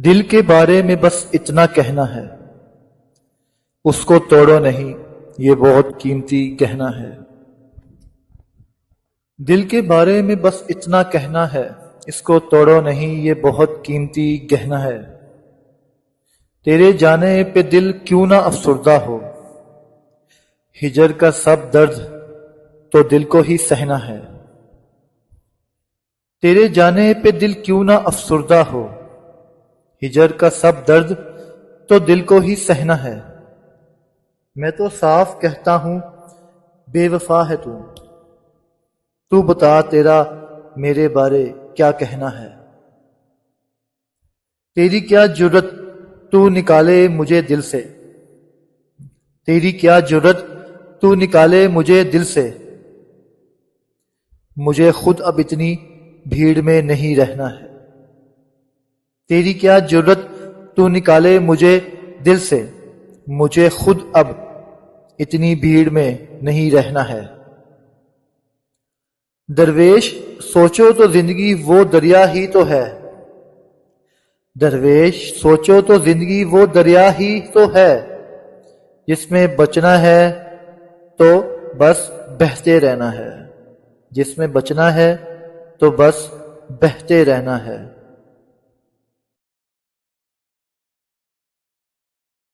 دل کے بارے میں بس اتنا کہنا ہے، اس کو توڑو نہیں، یہ بہت قیمتی گہنا ہے۔ دل کے بارے میں بس اتنا کہنا ہے، اس کو توڑو نہیں، یہ بہت قیمتی گہنا ہے۔ تیرے جانے پہ دل کیوں نہ افسردہ ہو، ہجر کا سب درد تو دل کو ہی سہنا ہے۔ تیرے جانے پہ دل کیوں نہ افسردہ ہو، ہجر کا سب درد تو دل کو ہی سہنا ہے۔ میں تو صاف کہتا ہوں بے وفا ہے تو بتا تیرا میرے بارے کیا کہنا ہے۔ تیری کیا جرت تو نکالے مجھے دل سے، تیری کیا جرت تو نکالے مجھے دل سے، مجھے خود اب اتنی بھیڑ میں نہیں رہنا ہے۔ تیری کیا جرت تو نکالے مجھے دل سے، مجھے خود اب اتنی بھیڑ میں نہیں رہنا ہے۔ درویش سوچو تو زندگی وہ دریا ہی تو ہے، درویش سوچو تو زندگی وہ دریا ہی تو ہے، جس میں بچنا ہے تو بس بہتے رہنا ہے، جس میں بچنا ہے تو بس بہتے رہنا ہے۔